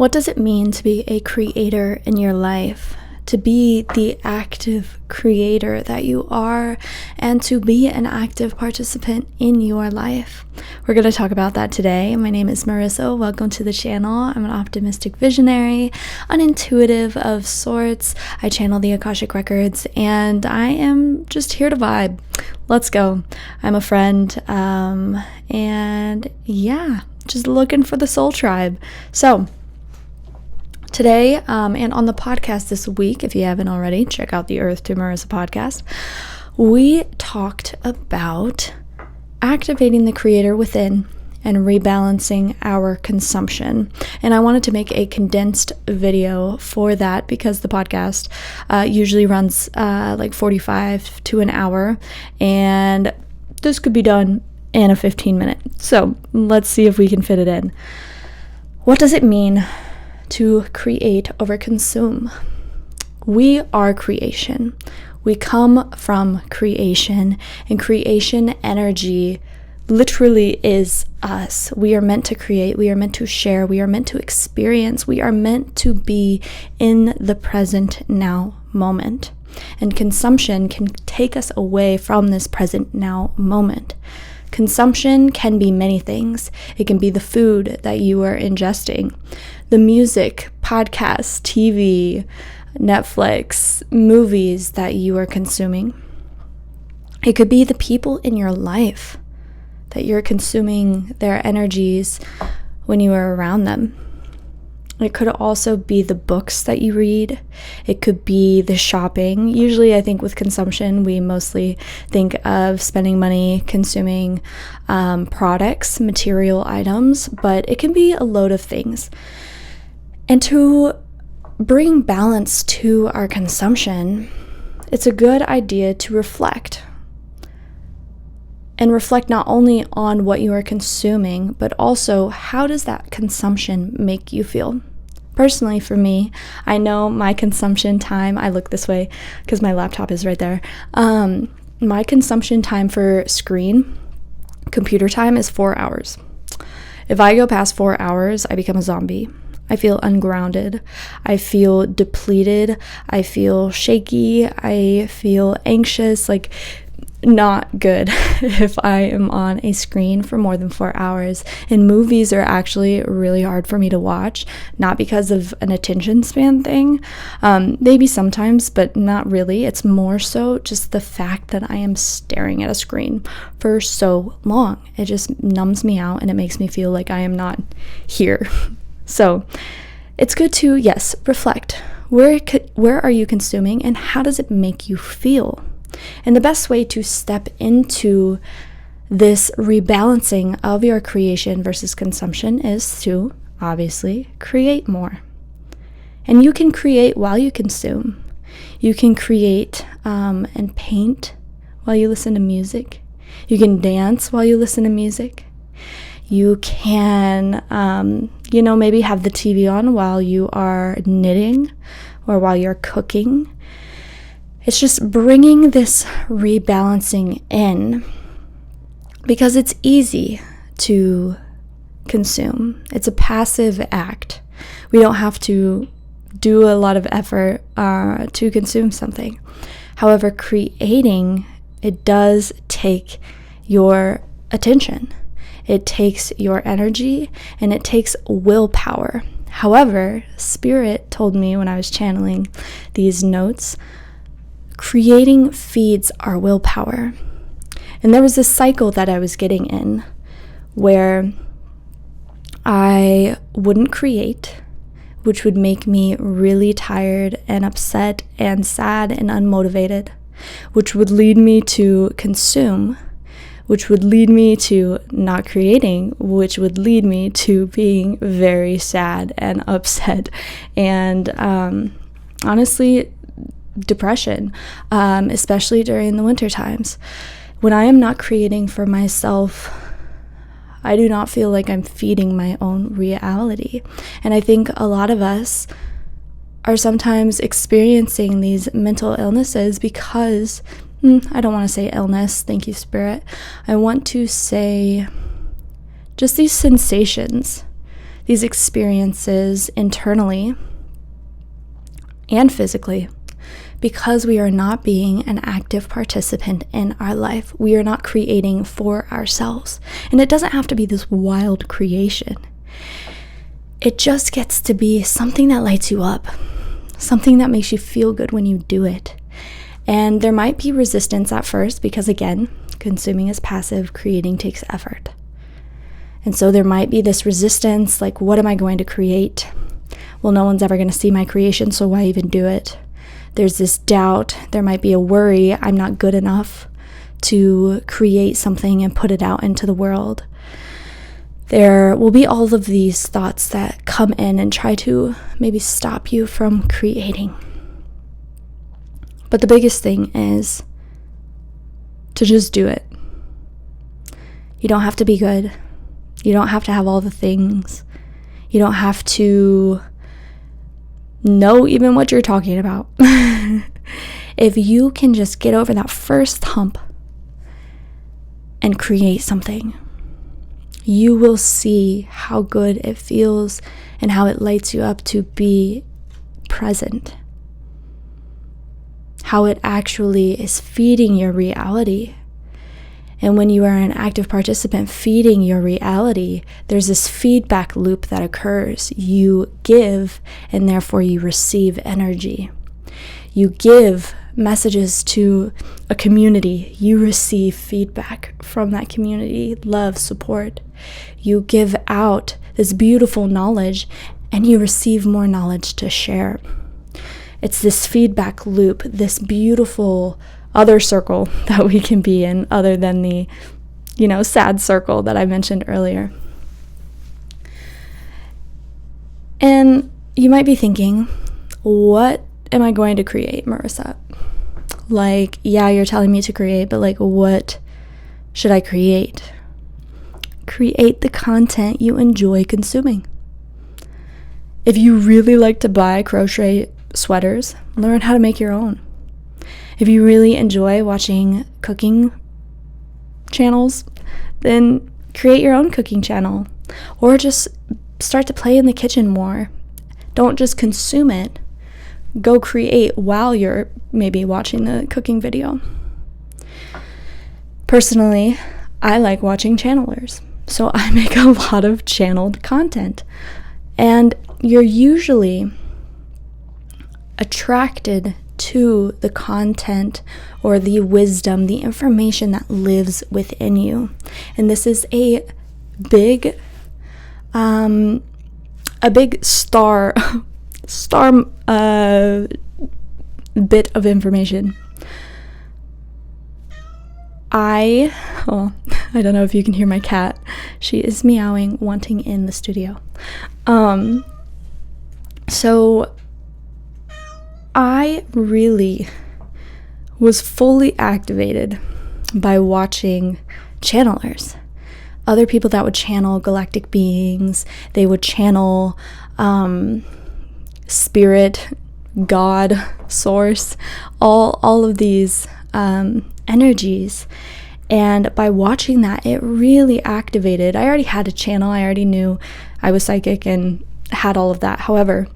What does it mean to be a creator in your life? To be the active creator that you are, and to be an active participant in your life. We're going to talk about that today. My name is Marissa. Welcome to the channel. I'm an optimistic visionary, an intuitive of sorts. I channel the Akashic Records, and I am just here to vibe. Let's go. I'm a friend, and yeah, just looking for the soul tribe. So, today, and on the podcast this week, if you haven't already, check out the Earth To Marissa Podcast. We talked about activating the creator within and rebalancing our consumption. And I wanted to make a condensed video for that because the podcast usually runs like 45 to an hour, and this could be done in a 15-minute. So let's see if we can fit it in. What does it mean to create over consume? We are creation. We come from creation, and creation energy literally is us. We are meant to create, we are meant to share, we are meant to experience, we are meant to be in the present now moment. And consumption can take us away from this present now moment. Consumption can be many things. It can be the food that you are ingesting, the music, podcasts, TV, Netflix, movies that you are consuming. It could be the people in your life that you're consuming their energies when you are around them. It could also be the books that you read. It could be the shopping. Usually, I think with consumption, we mostly think of spending money consuming products, material items, but it can be a load of things. And to bring balance to our consumption, it's a good idea to reflect. And reflect not only on what you are consuming, but also how does that consumption make you feel? Personally, for me, I know my consumption time, I look this way because my laptop is right there. My consumption time for computer time is 4 hours. If I go past 4 hours, I become a zombie. I feel ungrounded. I feel depleted. I feel shaky. I feel anxious, like not good if I am on a screen for more than 4 hours. And movies are actually really hard for me to watch, not because of an attention span thing. Maybe sometimes, but not really. It's more so just the fact that I am staring at a screen for so long. It just numbs me out and it makes me feel like I am not here. So it's good to, yes, reflect. Where are you consuming, and how does it make you feel? And the best way to step into this rebalancing of your creation versus consumption is to obviously create more. And you can create while you consume. You can create and paint while you listen to music. You can dance while you listen to music. You can, maybe have the TV on while you are knitting or while you're cooking. It's just bringing this rebalancing in because it's easy to consume. It's a passive act. We don't have to do a lot of effort to consume something. However, creating, it does take your attention. It takes your energy and it takes willpower. However, Spirit told me when I was channeling these notes, creating feeds our willpower. And there was this cycle that I was getting in where I wouldn't create, which would make me really tired and upset and sad and unmotivated, which would lead me to consume, which would lead me to not creating, which would lead me to being very sad and upset and honestly, depression, especially during the winter times. When I am not creating for myself, I do not feel like I'm feeding my own reality. And I think a lot of us are sometimes experiencing these mental illnesses because I don't want to say illness, thank you, Spirit. I want to say just these sensations these experiences internally and physically because we are not being an active participant in our life. We are not creating for ourselves. And it doesn't have to be this wild creation. It just gets to be something that lights you up, something that makes you feel good when you do it. And there might be resistance at first because, again, consuming is passive, creating takes effort. And so there might be this resistance, like, what am I going to create? Well, no one's ever going to see my creation, so why even do it? There's this doubt. There might be a worry. I'm not good enough to create something and put it out into the world. There will be all of these thoughts that come in and try to maybe stop you from creating. But the biggest thing is to just do it. You don't have to be good. You don't have to have all the things. You don't have to know even what you're talking about. If you can just get over that first hump and create something, you will see how good it feels and how it lights you up to be present. How it actually is feeding your reality. And when you are an active participant feeding your reality, there's this feedback loop that occurs. You give, and therefore you receive energy. You give messages to a community. You receive feedback from that community, love, support. You give out this beautiful knowledge, and you receive more knowledge to share. It's this feedback loop, this beautiful other circle that we can be in, other than the, sad circle that I mentioned earlier. And you might be thinking, what am I going to create, Marissa? Like, yeah, you're telling me to create, but like, what should I create? Create the content you enjoy consuming. If you really like to buy crochet sweaters, learn how to make your own. If you really enjoy watching cooking channels, then create your own cooking channel, or just start to play in the kitchen more. Don't just consume it. Go create while you're maybe watching the cooking video. Personally, I like watching channelers, so I make a lot of channeled content. And you're usually attracted to the content or the wisdom, the information that lives within you. And this is a big star bit of information. I don't know if you can hear my cat. She is meowing, wanting in the studio. So I really was fully activated by watching channelers. Other people that would channel galactic beings, they would channel spirit, God, source, all of these energies. And by watching that, it really activated. I already had a channel. I already knew I was psychic and had all of that. However,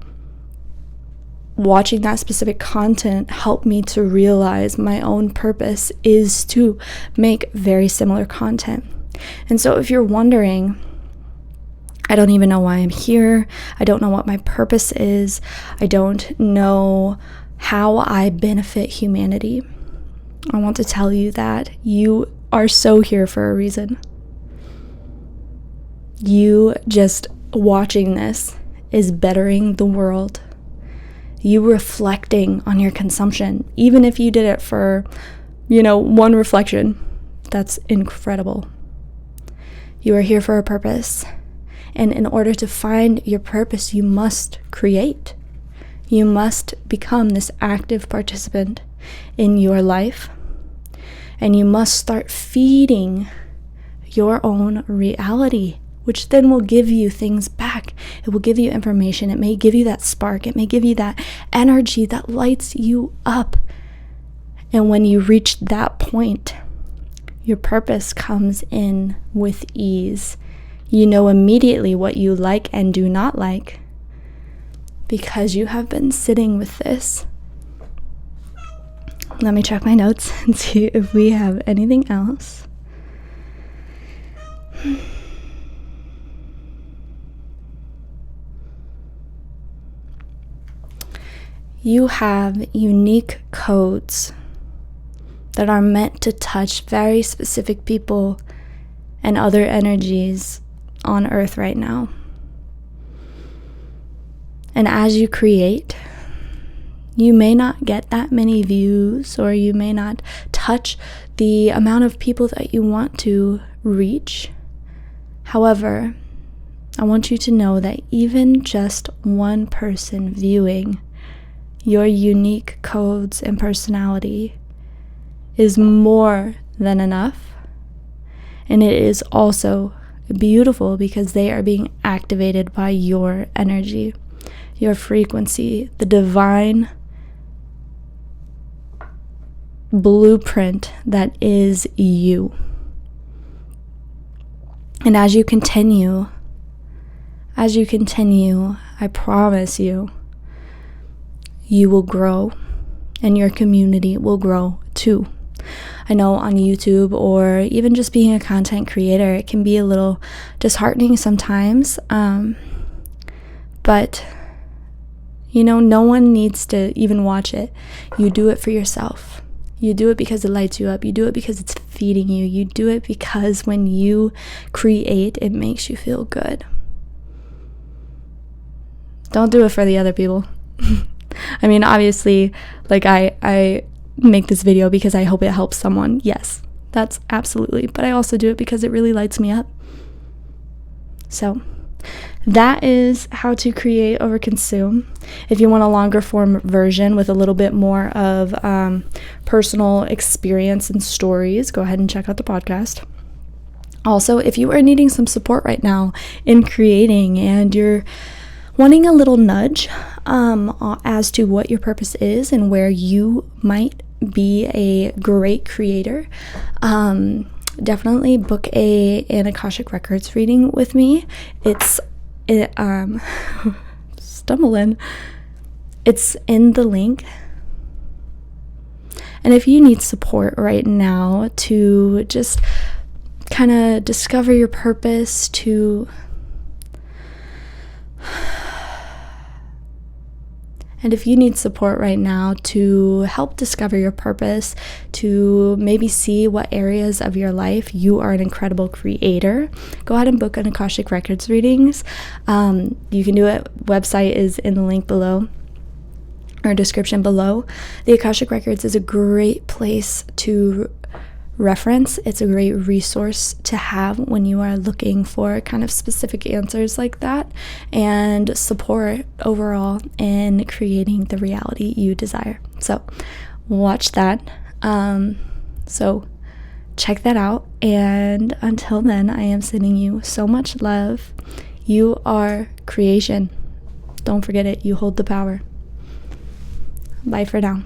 watching that specific content helped me to realize my own purpose is to make very similar content. And so if you're wondering, I don't even know why I'm here, I don't know what my purpose is, I don't know how I benefit humanity, I want to tell you that you are so here for a reason. You just watching this is bettering the world. You reflecting on your consumption, even if you did it for, one reflection, that's incredible. You are here for a purpose. And in order to find your purpose, you must create. You must become this active participant in your life. And you must start feeding your own reality, which then will give you things back. It will give you information. It may give you that spark. It may give you that energy that lights you up. And when you reach that point, your purpose comes in with ease. You know immediately what you like and do not like because you have been sitting with this. Let me check my notes and see if we have anything else. You have unique codes that are meant to touch very specific people and other energies on Earth right now. And as you create, you may not get that many views, or you may not touch the amount of people that you want to reach. However, I want you to know that even just one person viewing your unique codes and personality is more than enough. And it is also beautiful because they are being activated by your energy, your frequency, the divine blueprint that is you. And as you continue, I promise you, you will grow and your community will grow too. I know on YouTube or even just being a content creator, it can be a little disheartening sometimes. But, no one needs to even watch it. You do it for yourself. You do it because it lights you up. You do it because it's feeding you. You do it because when you create, it makes you feel good. Don't do it for the other people. I mean, obviously, like I make this video because I hope it helps someone. Yes, that's absolutely. But I also do it because it really lights me up. So that is how to create over consume. If you want a longer form version with a little bit more of personal experience and stories, go ahead and check out the podcast. Also, if you are needing some support right now in creating and you're wanting a little nudge as to what your purpose is and where you might be a great creator, definitely book an Akashic Records reading with me. It's in the link. And if you need support right now to just kind of discover your purpose, And if you need support right now to help discover your purpose, to maybe see what areas of your life you are an incredible creator, go ahead and book an Akashic Records readings. You can do it. Website is in the link below or description below. The Akashic Records is a great place to reference. It's a great resource to have when you are looking for kind of specific answers like that and support overall in creating the reality you desire. So watch that. So check that out. And until then, I am sending you so much love. You are creation. Don't forget it. You hold the power. Bye for now.